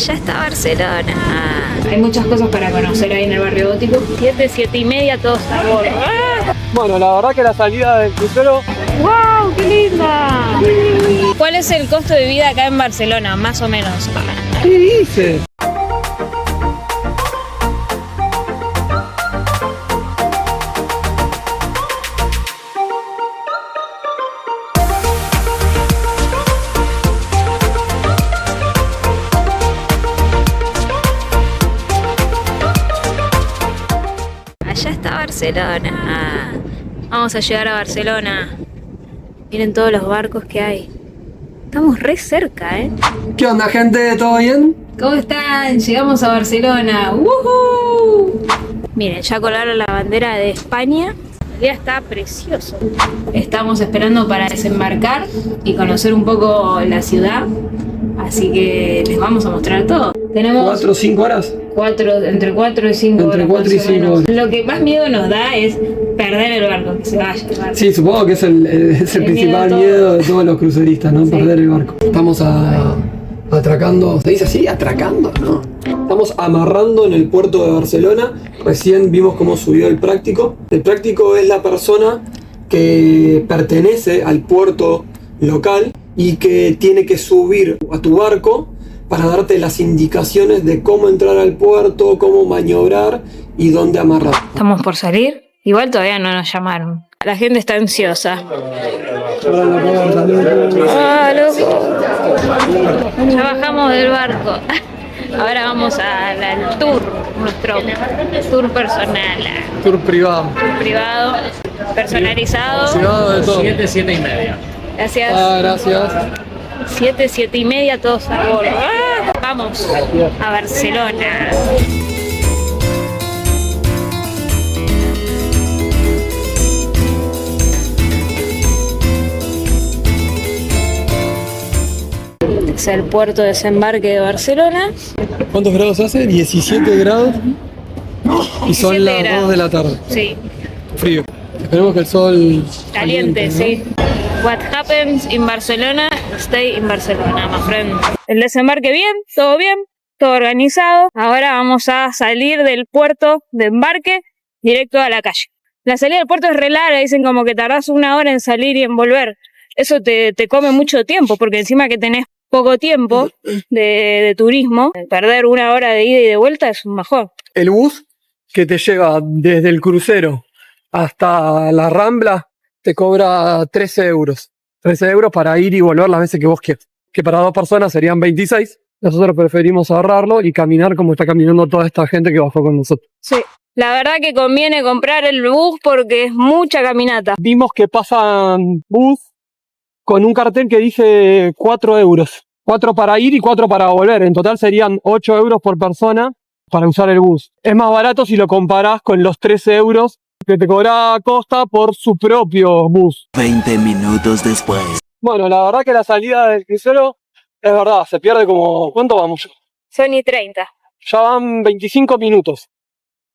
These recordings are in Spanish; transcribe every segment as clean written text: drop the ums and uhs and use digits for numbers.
Allá está Barcelona. Hay muchas cosas para conocer ahí en el barrio gótico. 7 y media, todos a bordo. ¡Ah! Bueno, la verdad que la salida del crucero... ¡Wow! ¡Qué linda! ¿Cuál es el costo de vida acá en Barcelona, más o menos? ¿Qué dices? Allá está Barcelona. Vamos a llegar a Barcelona. Miren todos los barcos que hay. Estamos re cerca, ¿eh? ¿Qué onda, gente? ¿Todo bien? ¿Cómo están? Llegamos a Barcelona. ¡Woohoo! Miren, ya colgaron la bandera de España. El día está precioso. Estamos esperando para desembarcar y conocer un poco la ciudad. Así que les vamos a mostrar todo. Tenemos 4 o 5 horas. entre 4 y 5 horas. Entre 4 y 5 horas. Lo que más miedo nos da es perder el barco, que se vaya el barco. Sí, supongo que es el principal miedo de todos los cruceristas, ¿no? Sí. Perder el barco. Estamos atracando, ¿se dice así? ¿Atracando? No. Estamos amarrando en el puerto de Barcelona. Recién vimos cómo subió el práctico. El práctico es la persona que pertenece al puerto local y que tiene que subir a tu barco para darte las indicaciones de cómo entrar al puerto, cómo maniobrar y dónde amarrar. Estamos por salir. Igual todavía no nos llamaron. La gente está ansiosa. ¡Ah, loco! Ya bajamos del barco. Ahora vamos al tour, nuestro tour personal. Tour privado. Tour privado, personalizado. Privado de todo. 7 y media. Gracias. Gracias. 7 y media, todos a bordo. ¡Ah! Vamos a Barcelona. Es el puerto de desembarque de Barcelona. ¿Cuántos grados hace? 17 grados. Y son 17 las grados. 2 de la tarde. Sí, Frío. Esperemos que el sol caliente, ¿no? sí. What happens in Barcelona, stay in Barcelona, my friend. El desembarque bien, todo organizado. Ahora vamos a salir del puerto de embarque directo a la calle. La salida del puerto es re larga, dicen como que tardás 1 hora en salir y en volver. Eso te come mucho tiempo, porque encima que tenés poco tiempo de turismo, perder 1 hora de ida y de vuelta es un bajón. El bus que te lleva desde el crucero hasta la Rambla te cobra 13 euros. 13 euros para ir y volver las veces que vos quieras. Que para 2 personas serían 26. Nosotros preferimos ahorrarlo y caminar como está caminando toda esta gente que bajó con nosotros. Sí, la verdad que conviene comprar el bus porque es mucha caminata. Vimos que pasan bus con un cartel que dice 4 euros. 4 para ir y 4 para volver. En total serían 8 euros por persona para usar el bus. Es más barato si lo comparás con los 13 euros que te cobraba Costa por su propio bus. 20 minutos después. Bueno, la verdad que la salida del crucero es verdad, se pierde como... ¿Cuánto vamos? Son y 30. Ya van 25 minutos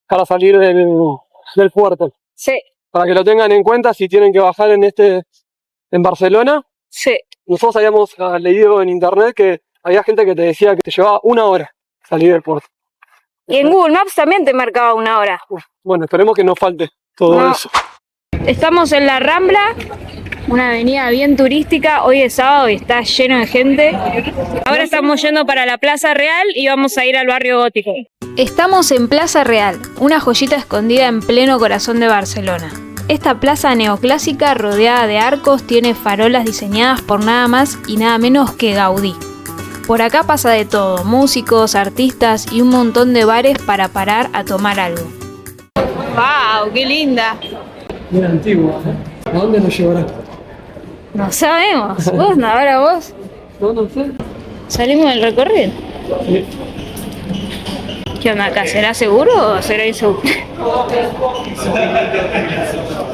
para salir del puerto. Sí, Para que lo tengan en cuenta si tienen que bajar en Barcelona. sí. Nosotros habíamos leído en internet que había gente que te decía que te llevaba 1 hora salir del puerto. Y en Google Maps también te marcaba 1 hora. Bueno, esperemos que no falte todo No. eso. Estamos en la Rambla, una avenida bien turística. Hoy es sábado y está lleno de gente. Ahora estamos yendo para la Plaza Real y vamos a ir al barrio gótico. Estamos en Plaza Real, una joyita escondida en pleno corazón de Barcelona. Esta plaza neoclásica rodeada de arcos tiene farolas diseñadas por nada más y nada menos que Gaudí. Por acá pasa de todo, músicos, artistas y un montón de bares para parar a tomar algo. ¡Wow! ¡Qué linda! Bien antigua, ¿eh? ¿A dónde nos llevará? No sabemos. ¿Vos? ¿Ahora vos? No sé. Salimos del recorrido. Sí. ¿Qué onda acá? ¿Será seguro o será inseguro?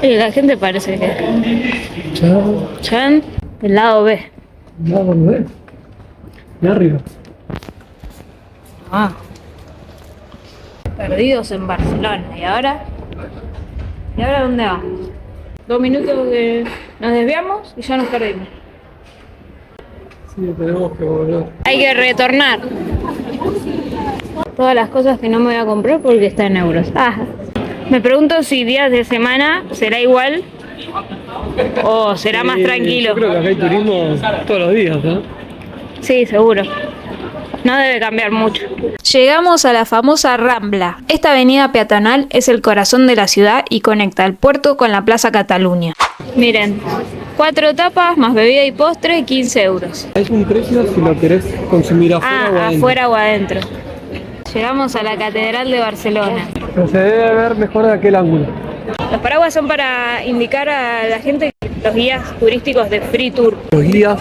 La gente parece que... Chao. Chan, el lado B. Vamos a ver. De arriba. Ah. Perdidos en Barcelona. ¿Y ahora? ¿Y ahora dónde vamos? 2 minutos que nos desviamos y ya nos perdimos. Sí, tenemos que volver. Hay que retornar. Todas las cosas que no me voy a comprar porque están en euros. Me pregunto si días de semana será igual o será más tranquilo. Yo creo que acá hay turismo todos los días, ¿no? Sí, seguro. No debe cambiar mucho. Llegamos a la famosa Rambla. Esta avenida peatonal es el corazón de la ciudad y conecta el puerto con la Plaza Cataluña. Miren, 4 tapas más bebida y postre, 15 euros. Es un precio si lo querés consumir afuera o adentro. Afuera o adentro. Llegamos a la Catedral de Barcelona. Pero se debe ver mejor de aquel ángulo. Los paraguas son para indicar a la gente los guías turísticos de Free Tour. Los guías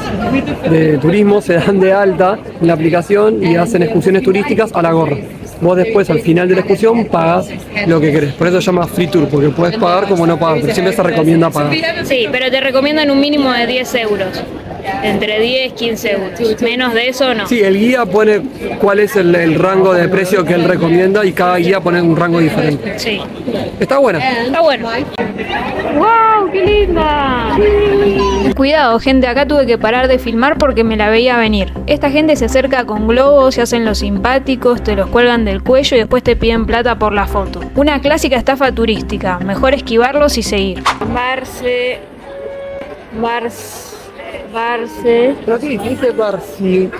de turismo se dan de alta en la aplicación y hacen excursiones turísticas a la gorra. Vos después, al final de la excursión, pagas lo que querés. Por eso se llama Free Tour, porque puedes pagar como no pagar, pero siempre se recomienda pagar. Sí, pero te recomiendan un mínimo de 10 euros. Entre 10 y 15 euros. Menos de eso no. Sí, el guía pone cuál es el rango de precio que él recomienda y cada guía pone un rango diferente. Sí. Está buena. Está bueno. ¡Wow! ¡Qué linda! Cuidado, gente, acá tuve que parar de filmar porque me la veía venir. Esta gente se acerca con globos, se hacen los simpáticos, te los cuelgan del cuello y después te piden plata por la foto. Una clásica estafa turística. Mejor esquivarlos y seguir. ¿Pero qué dice Barcino?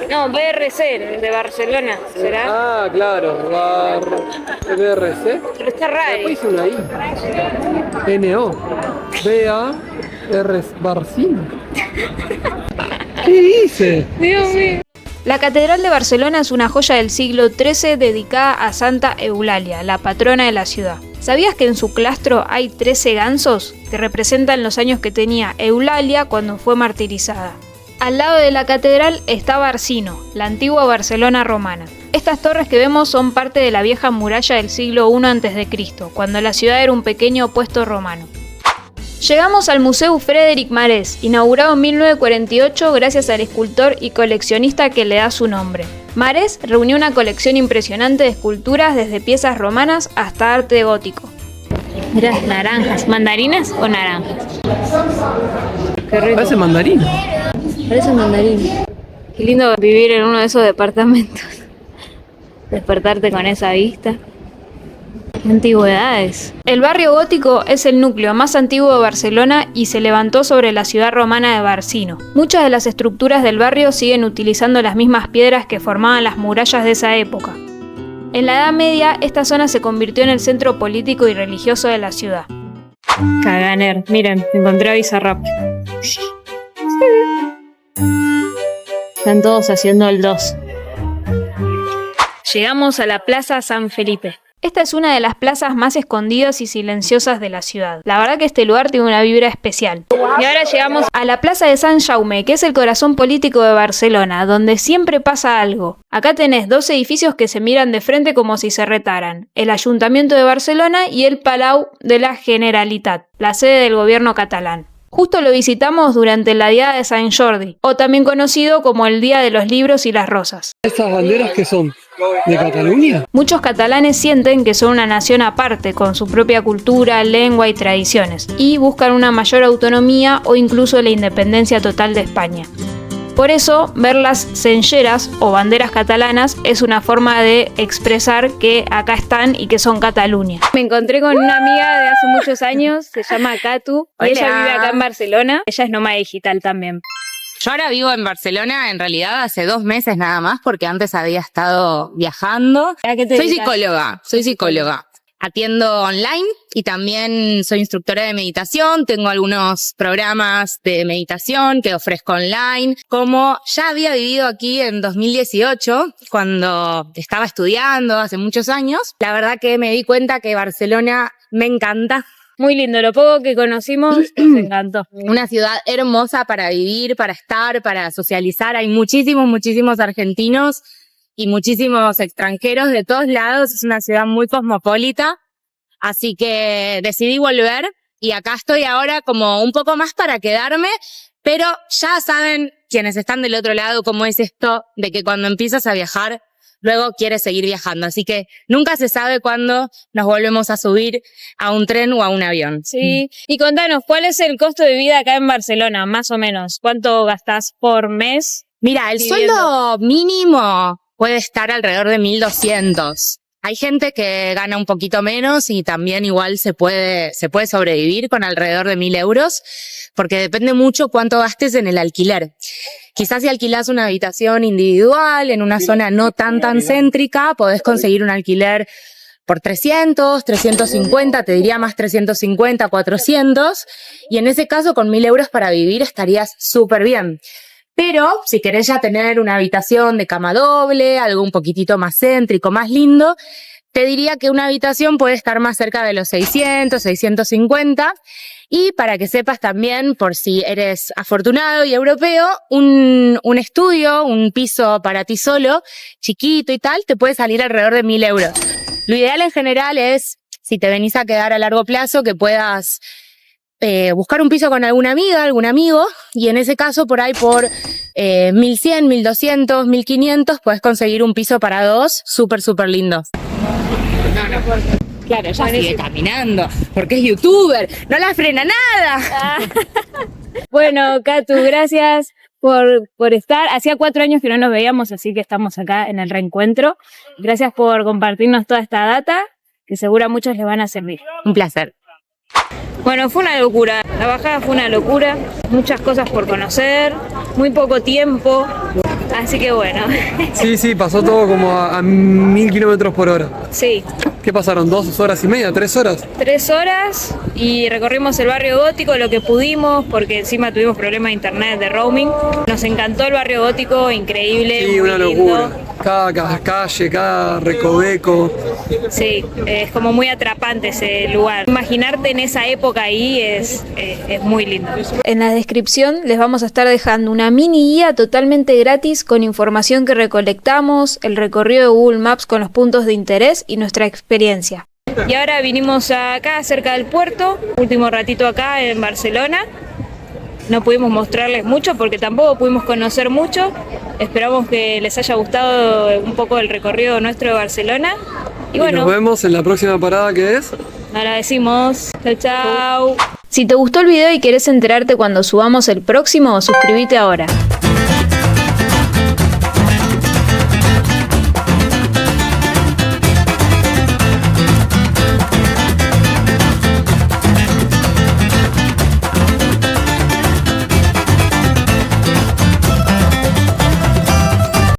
No, BRC, de Barcelona, ¿será? Claro, BRC. Pero está raro. Después hizo una I. NO. BAR Barcino. ¿Qué dice? Dios mío. La Catedral de Barcelona es una joya del siglo XIII dedicada a Santa Eulalia, la patrona de la ciudad. ¿Sabías que en su claustro hay 13 gansos que representan los años que tenía Eulalia cuando fue martirizada? Al lado de la catedral está Barcino, la antigua Barcelona romana. Estas torres que vemos son parte de la vieja muralla del siglo I a.C., cuando la ciudad era un pequeño puesto romano. Llegamos al Museu Frederic Marès, inaugurado en 1948 gracias al escultor y coleccionista que le da su nombre. Marès reunió una colección impresionante de esculturas desde piezas romanas hasta arte gótico. Mirá, naranjas. ¿Mandarinas o naranjas? Qué rico. Parece mandarina. Parece mandarina. Qué lindo vivir en uno de esos departamentos. Despertarte con esa vista. Antigüedades. El barrio gótico es el núcleo más antiguo de Barcelona y se levantó sobre la ciudad romana de Barcino. Muchas de las estructuras del barrio siguen utilizando las mismas piedras que formaban las murallas de esa época. En la Edad Media, esta zona se convirtió en el centro político y religioso de la ciudad. Caganer, miren, encontré a Bizarrap. Están todos haciendo el 2. Llegamos a la Plaza San Felipe. Esta es una de las plazas más escondidas y silenciosas de la ciudad. La verdad que este lugar tiene una vibra especial. Y ahora llegamos a la Plaza de Sant Jaume, que es el corazón político de Barcelona, donde siempre pasa algo. Acá tenés 2 edificios que se miran de frente como si se retaran. El Ayuntamiento de Barcelona y el Palau de la Generalitat, la sede del gobierno catalán. Justo lo visitamos durante la Diada de Sant Jordi, o también conocido como el Día de los Libros y las Rosas. ¿Estas banderas qué son? ¿De Cataluña? Muchos catalanes sienten que son una nación aparte, con su propia cultura, lengua y tradiciones, y buscan una mayor autonomía o incluso la independencia total de España. Por eso, ver las cenyeras o banderas catalanas es una forma de expresar que acá están y que son Cataluña. Me encontré con una amiga de hace muchos años, se llama Catu, y ella vive acá en Barcelona. Ella es nómada digital también. Yo ahora vivo en Barcelona, en realidad hace 2 meses nada más, porque antes había estado viajando. ¿A qué te dedicas? Soy psicóloga. Atiendo online y también soy instructora de meditación. Tengo algunos programas de meditación que ofrezco online. Como ya había vivido aquí en 2018, cuando estaba estudiando hace muchos años, la verdad que me di cuenta que Barcelona me encanta. Muy lindo, lo poco que conocimos nos encantó. Una ciudad hermosa para vivir, para estar, para socializar. Hay muchísimos argentinos y muchísimos extranjeros de todos lados. Es una ciudad muy cosmopolita, así que decidí volver y acá estoy ahora como un poco más para quedarme, pero ya saben quienes están del otro lado cómo es esto de que cuando empiezas a viajar luego quiere seguir viajando. Así que nunca se sabe cuándo nos volvemos a subir a un tren o a un avión. Sí. Y contanos, ¿cuál es el costo de vida acá en Barcelona, más o menos? ¿Cuánto gastás por mes? Mira, el viviendo? sueldo mínimo puede estar alrededor de 1.200. Hay gente que gana un poquito menos y también igual se puede sobrevivir con alrededor de 1.000 euros, porque depende mucho cuánto gastes en el alquiler. Quizás si alquilás una habitación individual en una zona no tan céntrica, podés conseguir un alquiler por 300, 350, te diría más 350, 400, y en ese caso con 1.000 euros para vivir estarías súper bien. Pero si querés ya tener una habitación de cama doble, algo un poquitito más céntrico, más lindo, te diría que una habitación puede estar más cerca de los 600, 650. Y para que sepas también, por si eres afortunado y europeo, un estudio, un piso para ti solo, chiquito y tal, te puede salir alrededor de 1.000 euros. Lo ideal en general es, si te venís a quedar a largo plazo, que puedas buscar un piso con alguna amiga, algún amigo, y en ese caso por ahí por 1.100, 1.200, 1.500 puedes conseguir un piso para dos súper lindo. Claro, ella sigue caminando, porque es youtuber, no la frena nada. Bueno, Katu, gracias por estar. Hacía 4 años que no nos veíamos, así que estamos acá en el reencuentro. Gracias por compartirnos toda esta data, que seguro a muchos les van a servir. Un placer. Bueno, fue una locura. La bajada fue una locura. Muchas cosas por conocer, muy poco tiempo. Así que bueno. Sí, pasó todo como a 1.000 kilómetros por hora. Sí. ¿Qué pasaron? ¿2 horas y media? ¿3 horas? 3 horas y recorrimos el barrio gótico lo que pudimos, porque encima tuvimos problemas de internet, de roaming. Nos encantó el barrio gótico, increíble. Sí, muy una lindo. locura. Cada calle, cada recoveco. Sí, es como muy atrapante ese lugar. Imaginarte en esa época ahí es muy lindo. En la descripción les vamos a estar dejando una mini guía totalmente gratis con información que recolectamos, el recorrido de Google Maps con los puntos de interés y nuestra experiencia. Y ahora vinimos acá cerca del puerto, último ratito acá en Barcelona. No pudimos mostrarles mucho porque tampoco pudimos conocer mucho. Esperamos que les haya gustado un poco el recorrido nuestro de Barcelona. Y bueno, nos vemos en la próxima parada, que es... ahora decimos chau chau. Si te gustó el video y querés enterarte cuando subamos el próximo, suscríbete ahora.